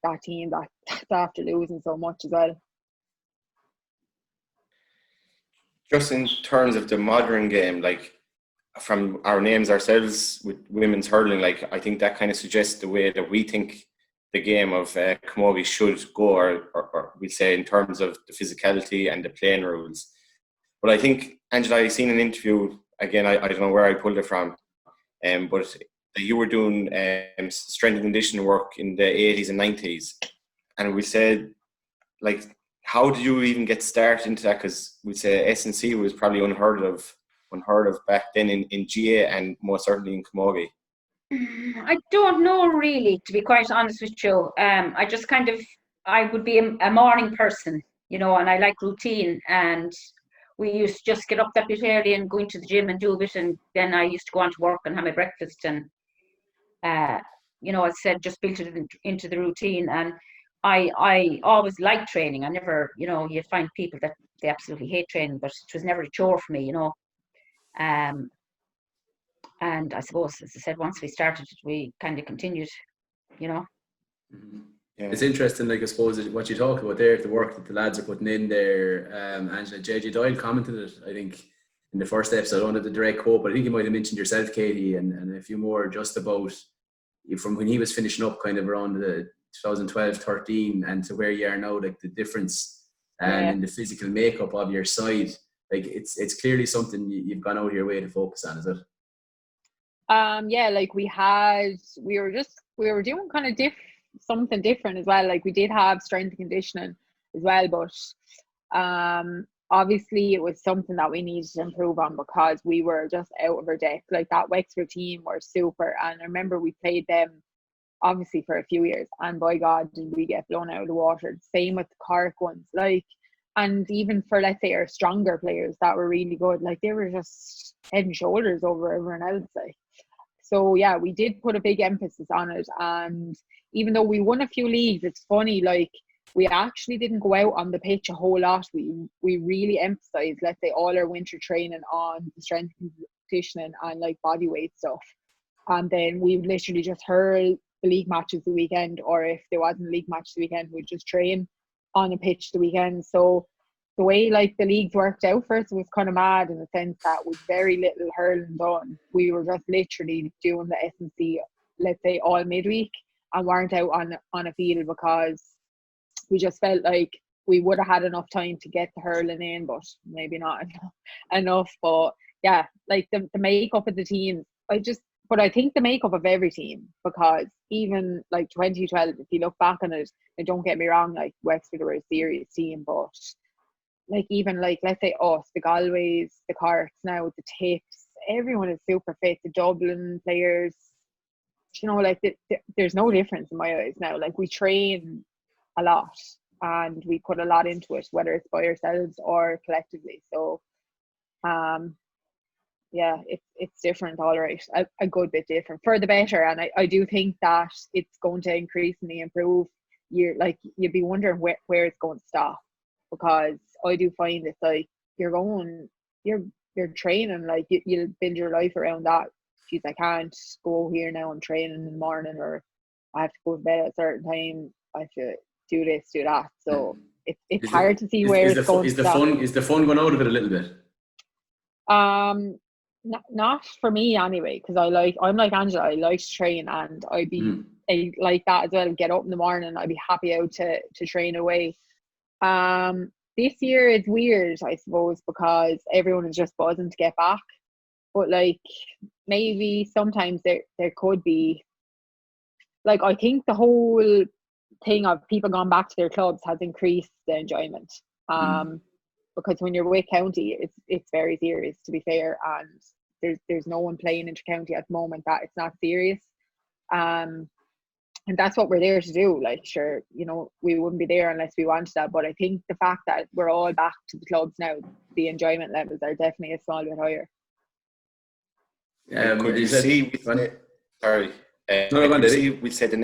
that team that's after losing so much as well. Just in terms of the modern game, like from our names ourselves with women's hurling, like I think that kind of suggests the way that we think the game of camogie should go, or we say in terms of the physicality and the playing rules. But I think, Angela, I seen an interview, again, I don't know where I pulled it from, but you were doing strength and conditioning work in the 80s and 90s. And we said, like, how did you even get started into that? Because we'd say S&C was probably unheard of back then in GA and most certainly in camogie. I don't know really, to be quite honest with you. I just I would be a morning person, and I like routine, and we used to just get up that bit early and go into the gym and do a bit, and then I used to go on to work and have my breakfast, and as I said, just built it into the routine. And I always liked training. I never, you find people that they absolutely hate training, but it was never a chore for me, and I suppose, as I said, once we started, we kind of continued, Mm-hmm. Yeah. It's interesting, like I suppose what you talk about there, the work that the lads are putting in there. Angela, JJ Doyle commented it, I think, in the first episode under the direct quote, but I think you might have mentioned yourself, Katie, and a few more just about from when he was finishing up kind of around the 2012-13 and to where you are now, like the difference in the physical makeup of your side. Like it's clearly something you've gone out of your way to focus on, is it? Like we were doing kind of something different as well. Like we did have strength and conditioning as well, but obviously it was something that we needed to improve on because we were just out of our depth. Like that Wexford team were super, and I remember we played them obviously for a few years, and by God did we get blown out of the water. Same with the Cork ones, like, and even for, let's say, our stronger players that were really good, like they were just head and shoulders over everyone else, like. So yeah, we did put a big emphasis on it, and even though we won a few leagues, it's funny, like we actually didn't go out on the pitch a whole lot. We really emphasized, let's say, all our winter training on the strength and conditioning and like body weight stuff, and then we would literally just hurl the league matches the weekend, or if there wasn't a league match the weekend, we'd just train on a pitch the weekend. So the way like the leagues worked out for us was kind of mad in the sense that with very little hurling done, we were just literally doing the S&C, let's say, all midweek, and weren't out on a field because we just felt like we would have had enough time to get the hurling in, but maybe not enough. But yeah, like the makeup of the teams, but I think the makeup of every team, because even like 2012, if you look back on it, and don't get me wrong, like Wexford were a serious team, but like even like, let's say us, the Galways, the Corks now, the Tips, everyone is super fit. The Dublin players, like there's no difference in my eyes now. Like we train a lot and we put a lot into it, whether it's by ourselves or collectively. So yeah, it's different, all right, a good bit different for the better. And I do think that it's going to increasingly improve. You'd be wondering where it's going to stop, because I do find it's like you're training, like you build your life around that. Geez, I can't go here now, I'm training in the morning, or I have to go to bed at a certain time, I have to do this, do that. So it's hard to see where it's going to stop. Is the fun going out of it a little bit? Not for me anyway, because I'm like Angela, I like to train, and I'd be like that as well. Get up in the morning, I'd be happy out to train away. This year is weird, I suppose, because everyone is just buzzing to get back. But like maybe sometimes there could be, like, I think the whole thing of people going back to their clubs has increased the enjoyment. Because when you're with county, it's very serious, to be fair, and there's no one playing inter-county at the moment that it's not serious. And that's what we're there to do. Like, sure, you know, we wouldn't be there unless we wanted that. But I think the fact that we're all back to the clubs now, the enjoyment levels are definitely a small bit higher. Could you see? Sorry. We say the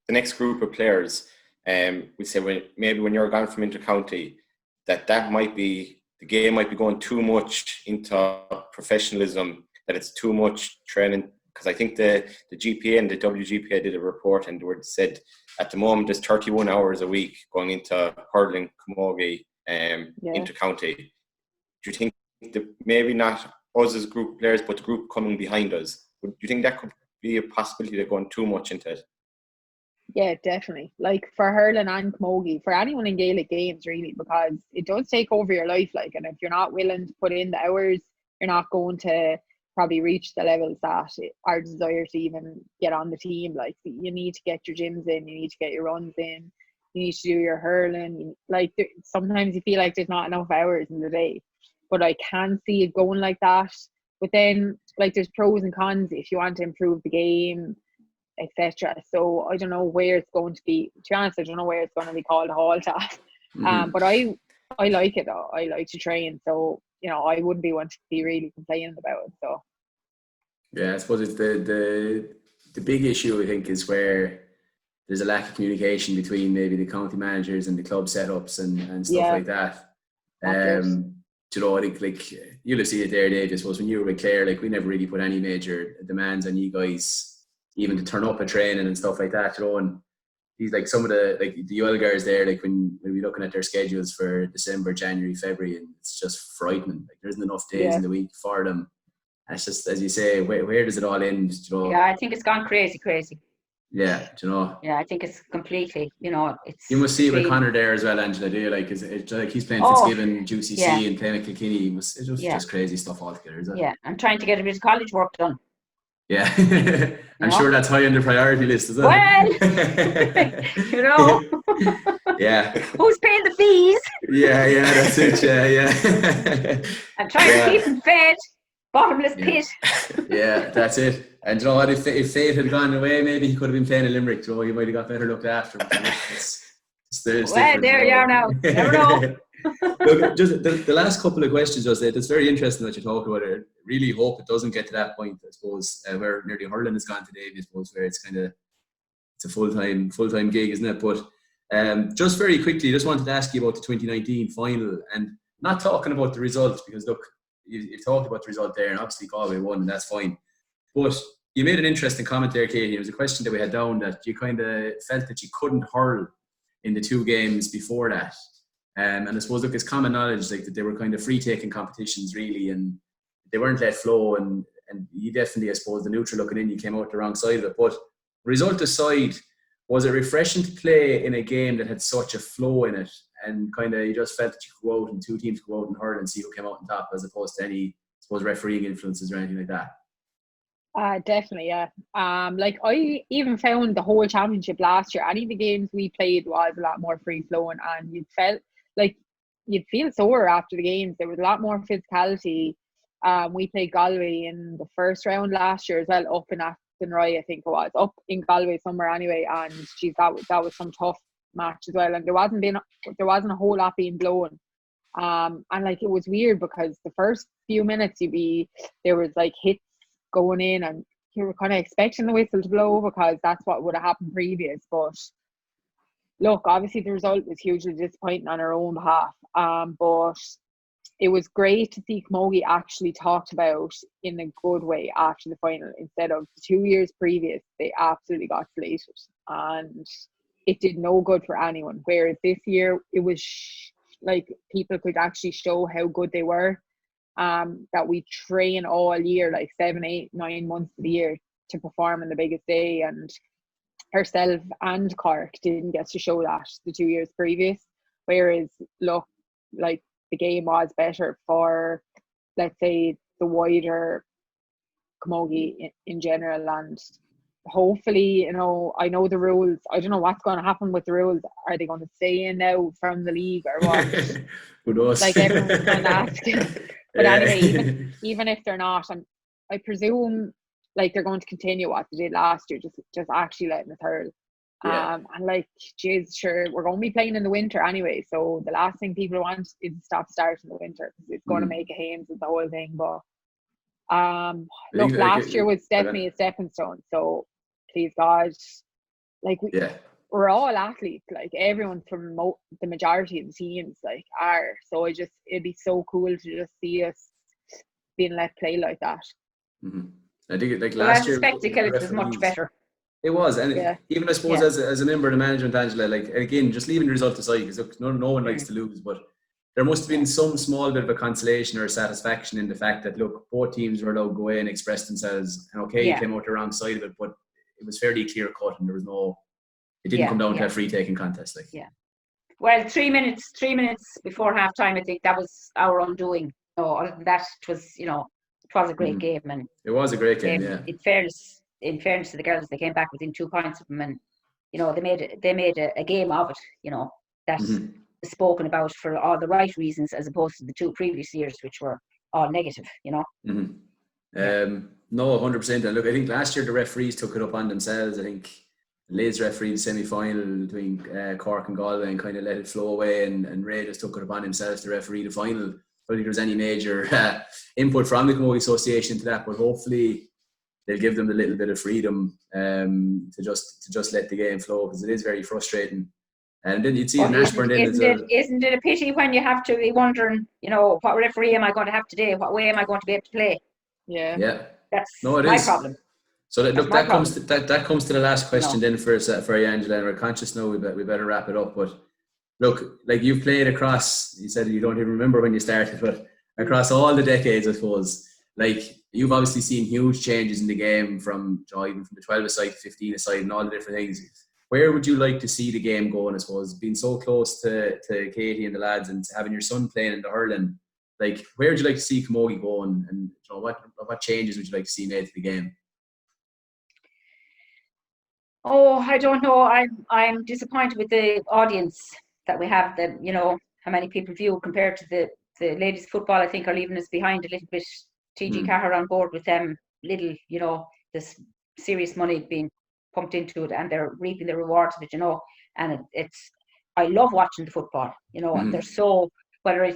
next group of players. We say when you're gone from inter-county, that might be the game might be going too much into professionalism. That it's too much training. Because I think the GPA and the WGPA did a report and they said at the moment there's 31 hours a week going into hurling, camogie, inter-county. Do you think that maybe not us as group players, but the group coming behind us, do you think that could be a possibility of going too much into it? Yeah, definitely. Like for hurling and camogie, for anyone in Gaelic games really, because it does take over your life. Like, and if you're not willing to put in the hours, you're not going to probably reach the levels that are desired to even get on the team. Like, you need to get your gyms in, you need to get your runs in, you need to do your hurling. Like, sometimes you feel like there's not enough hours in the day, but I can see it going like that. But then, like, there's pros and cons if you want to improve the game, etc. So I don't know where it's going to be. To be honest, I don't know where it's going to be called a halt at. But I like it though. I like to train, so you know, I wouldn't be one to be really complaining about it. So yeah, I suppose it's the big issue, I think, is where there's a lack of communication between maybe the county managers and the club setups and stuff like that. You know, I think, like, you'll have seen it there, Dave. I suppose when you were with Clare, like, we never really put any major demands on you guys, even to turn up at training and stuff like that. You know, and he's like some of the UL guys there, like when we're looking at their schedules for December, January, February, and it's just frightening. Like, there isn't enough days in the week for them. And it's just, as you say, where does it all end? You know? Yeah, I think it's gone crazy. Yeah, do you know? Yeah, I think it's completely, you know, it's... You must see it with Conor there as well, Angela, do you? Like, it's like he's playing Fitzgibbon, UCC, and playing at Kilkenny. It was just crazy stuff altogether, isn't it? Yeah, I'm trying to get a bit of college work done. Yeah, I'm sure that's high on the priority list, is it? Well, you know. Yeah. Who's paying the fees? Yeah, that's it, yeah. I'm trying to keep them fed. Bottomless pit. Yeah, that's it. And you know what, if fate had gone away, maybe he could have been playing a Limerick, so he might have got better looked after. Well, there you are now. Never know. Look, just the last couple of questions, just it's very interesting that you talk about it. I really hope it doesn't get to that point, I suppose, where nearly hurling has gone today, I suppose, where it's a full-time gig, isn't it? But just very quickly, just wanted to ask you about the 2019 final, and not talking about the results, because look, you've talked about the result there, and obviously Galway won, and that's fine. But you made an interesting comment there, Katie. It was a question that we had down, that you kind of felt that you couldn't hurl in the two games before that. And I suppose, look, it's common knowledge, like, that they were kind of free-taking competitions, really, and they weren't let flow. And you definitely, I suppose, the neutral looking in, you came out the wrong side of it. But result aside, was it refreshing to play in a game that had such a flow in it, and kind of you just felt that you could go out and two teams could go out and hurl and see who came out on top, as opposed to any, I suppose, refereeing influences or anything like that? Definitely, yeah. Like, I even found the whole championship last year, any of the games we played was a lot more free flowing, and you'd feel sore after the games. There was a lot more physicality. We played Galway in the first round last year as well, up in Athenry, I think it was, up in Galway somewhere anyway. And geez, that was some tough match as well. And there wasn't a whole lot being blown. And like, it was weird because the first few minutes there was like hits going in, and you were kind of expecting the whistle to blow because that's what would have happened previous. But look, obviously the result was hugely disappointing on our own behalf. But it was great to see camogie actually talked about in a good way after the final, instead of the 2 years previous. They absolutely got slated, and it did no good for anyone. Whereas this year, it was like people could actually show how good they were. That we train all year, like 7, 8, 9 months of the year, to perform in the biggest day. And herself and Cork didn't get to show that the 2 years previous. Whereas, look, like, the game was better for, let's say, the wider camogie in general. And hopefully, you know, I know the rules. I don't know what's going to happen with the rules. Are they going to stay in now from the league or what? Who knows? Like, everyone's kind of asking. But anyway, even if they're not, I presume like they're going to continue what they did last year, just actually letting us hurl. Yeah. And like, geez, sure, we're going to be playing in the winter anyway, so the last thing people want is to stop starting in the winter because it's going to make a hames with the whole thing. But look, last year was definitely a stepping stone. So please God, like we're all athletes, like everyone from the majority of the teams like are. So it'd be so cool to just see us being let play like that. Mm-hmm. I think like last year, spectacle, it was much better. It was, and even I suppose as a member of the management, Angela, like again, just leaving the result aside, because no one likes to lose, but there must have been some small bit of a consolation or a satisfaction in the fact that look, both teams were allowed to go away and express themselves, and you came out the wrong side of it, but it was fairly clear cut, and there was it didn't come down to a free taking contest, like. Yeah. Well, 3 minutes before half time, I think that was our undoing. No, other than that, it was a great game, and it was a great game. Yeah. In fairness to the girls, they came back within 2 points of them, and they made a game of it. That was spoken about for all the right reasons, as opposed to the 2 previous years, which were all negative. No, 100%. And look, I think last year the referees took it up on themselves. I think Liz refereed the semi-final between Cork and Galway and kind of let it flow away, and Ray just took it upon himself to referee the final. I don't think there was any major input from the Camogie Association to that, but hopefully they'll give them a little bit of freedom to just let the game flow, because it is very frustrating. And then you'd see in Ashburn as well. Isn't it a pity when you have to be wondering, what referee am I going to have today? What way am I going to be able to play? Yeah. That's my problem. So that comes to the last question then for you, Angela, and we're conscious now we better wrap it up. But look, like you've played across, you said you don't even remember when you started, but across all the decades, I suppose, like you've obviously seen huge changes in the game from even from the 12-a-side to 15-a-side and all the different things. Where would you like to see the game going, I suppose, being so close to Katie and the lads and having your son playing in the hurling? Like, where would you like to see camogie going, and what changes would you like to see made to the game? Oh, I don't know. I'm disappointed with the audience that we have. That how many people view compared to the ladies' football. I think are leaving us behind a little bit. TG Cahir on board with them. Little, this serious money being pumped into it, and they're reaping the rewards of it. And I love watching the football. And they're so. Whether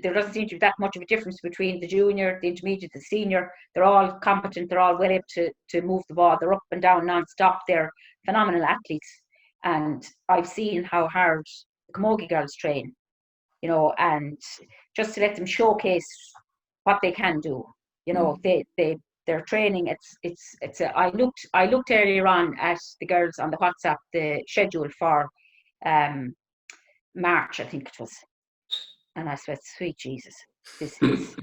there doesn't seem to be that much of a difference between the junior, the intermediate, the senior. They're all competent. They're all well able to move the ball. They're up and down non-stop. They're phenomenal athletes. And I've seen how hard the camogie girls train, and just to let them showcase what they can do. Their training. I looked earlier on at the girls on the WhatsApp, the schedule for March, I think it was. And I said, sweet Jesus, this is,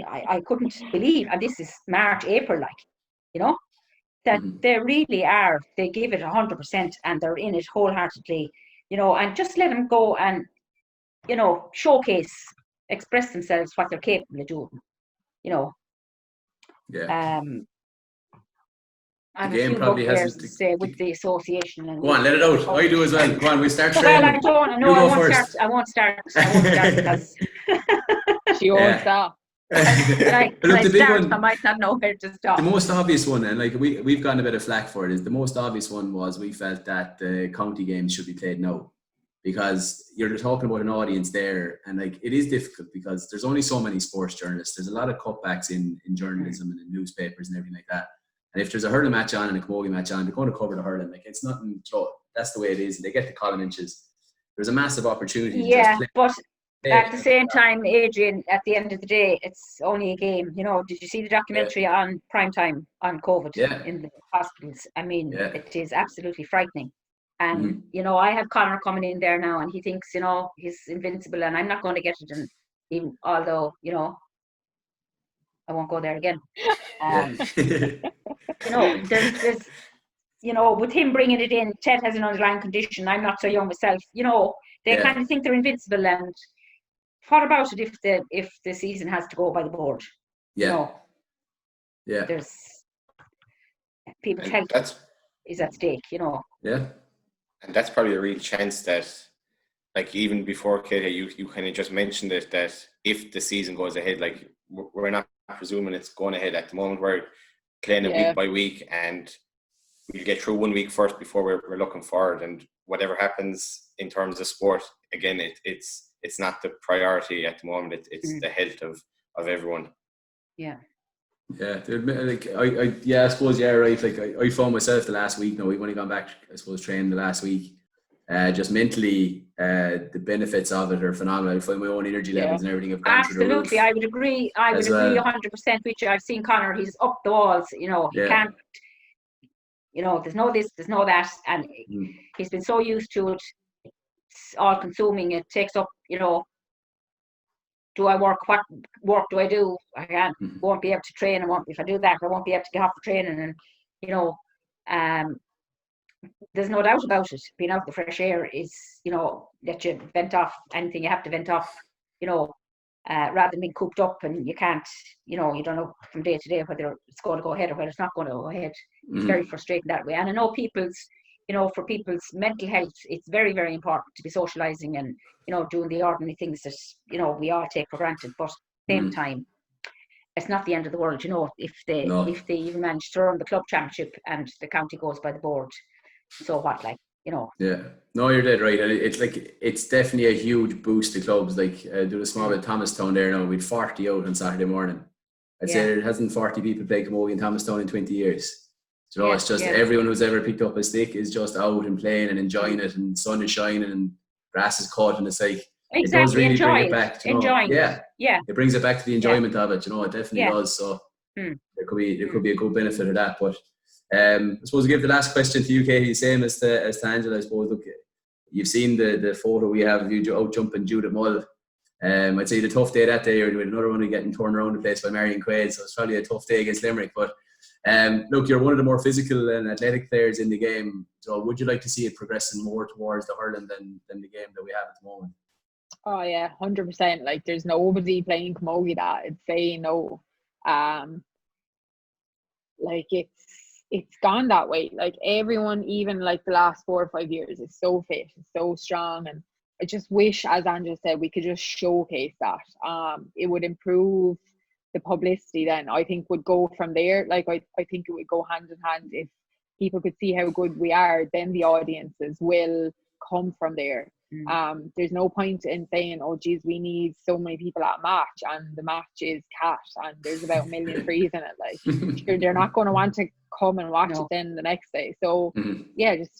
I couldn't believe, and this is March, April, that they really are, they give it 100% and they're in it wholeheartedly, and just let them go and, showcase, express themselves, what they're capable of doing, The game probably has to say with the association. And go on, let it out. I do as well. Go on, we start training. Well, I don't. No, I won't start because she won't stop. I might not know where to stop. The most obvious one, and like we've gotten a bit of flack for it, is the most obvious one was we felt that the county games should be played now, because you're talking about an audience there, and like it is difficult because there's only so many sports journalists. There's a lot of cutbacks in journalism and in newspapers and everything like that. And if there's a hurling match on and a camogie match on, they're going to cover the hurling. Like it's nothing. That's the way it is. They get the column inches. There's a massive opportunity. But at the same time, Adrian, at the end of the day, it's only a game. Did you see the documentary on prime time on COVID in the hospitals? I mean, it is absolutely frightening. And I have Connor coming in there now, and he thinks he's invincible, and I'm not going to get it. And even although I won't go there again. There's with him bringing it in, Ted has an underlying condition. I'm not so young myself. They kind of think they're invincible. And what about it if the season has to go by the board? There's people's health is at stake. Yeah, and that's probably a real chance that, like even before Katie, you kind of just mentioned it, that if the season goes ahead, like we're not presuming it's going ahead. At the moment, we're playing it week by week, and we'll get through 1 week first before we're looking forward. And whatever happens in terms of sport, again, it's not the priority at the moment. It's the health of everyone. Yeah. Yeah, like I suppose right. Like I found myself the last week. We've only gone back, I suppose, training the last week. Just mentally, the benefits of it are phenomenal. I find my own energy levels and everything have gone through the roof. Absolutely, I would agree. I would agree 100% with you. I've seen Conor; he's up the walls. He can't. There's no this, there's no that, and he's been so used to it. It's all consuming. It takes up. Do I work? What work do I do? I won't be able to train. If I do that, I won't be able to get off the training. And there's no doubt about it. Being out the fresh air is, let you vent off anything you have to vent off. Rather than being cooped up and you can't. You don't know from day to day whether it's going to go ahead or whether it's not going to go ahead. It's very frustrating that way. And I know for people's mental health, it's very, very important to be socialising and, doing the ordinary things that, we all take for granted. But at the same time, it's not the end of the world, if they even manage to run the club championship and the county goes by the board. So what, Yeah. No, you're dead right. And it's definitely a huge boost to clubs. Like, do a small bit of Thomastown there now. We'd 40 out on Saturday morning. I'd say there hasn't 40 people played camogie in Thomastown in 20 years. It's just everyone who's ever picked up a stick is just out and playing and enjoying it, and sun is shining and grass is cut, and it's like it does really bring it back. It brings it back to the enjoyment of it. It definitely does. So there could be a good benefit of that. But I suppose to give the last question to you, Katie, same as to Angela. I suppose, look, you've seen the photo we have of you out jumping Judith Mull. I'd say the tough day that day, you're doing another one of getting torn around the place by Marion Quaid, so it's probably a tough day against Limerick. But look, you're one of the more physical and athletic players in the game. So would you like to see it progressing more towards the hurling than the game that we have at the moment? Oh yeah, 100%. Like, there's nobody playing camogie that I'd say no. Like, it's gone that way. Like, everyone, even like the last 4 or 5 years, is so fit, so strong, and I just wish, as Angela said, we could just showcase that. It would improve the publicity. Then I think would go from there. Like, I think it would go hand in hand. If people could see how good we are, then the audiences will come from there. There's no point in saying, oh geez, we need so many people at a match, and the match is cat and there's about 1 million frees in it. Like, they're not going to want to come and watch it then the next day. So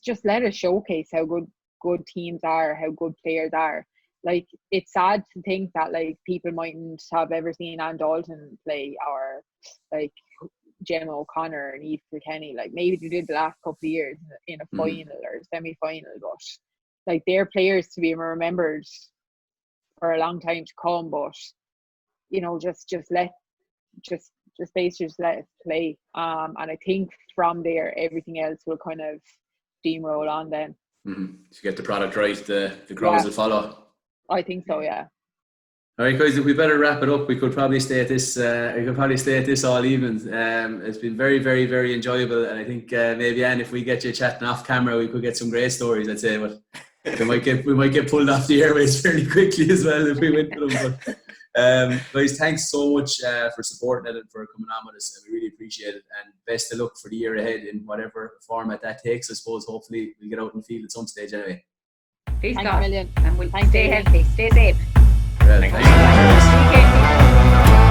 just let us showcase how good teams are, how good players are. Like, it's sad to think that like people mightn't have ever seen Anne Dalton play, or like Gemma O'Connor and Eve Kilkenny. Like, maybe they did the last couple of years in a final or semi-final, but like, they're players to be remembered for a long time to come. But just let us play. And I think from there everything else will kind of steamroll on then. To get the product right, the crowds will follow. I think so, yeah. All right, guys, we better wrap it up. We could probably stay at this. All evening. It's been very, very, very enjoyable, and I think maybe, Anne, if we get you chatting off camera, we could get some great stories. I'd say, but we might get pulled off the airways fairly quickly as well if we went to them. But guys, thanks so much for supporting it and for coming on with us. We really appreciate it, and best of luck for the year ahead in whatever format that takes. I suppose hopefully we'll get out in the field at some stage anyway. Peace, Thanks God. a million. And we'll stay healthy, stay safe. Well, thank you.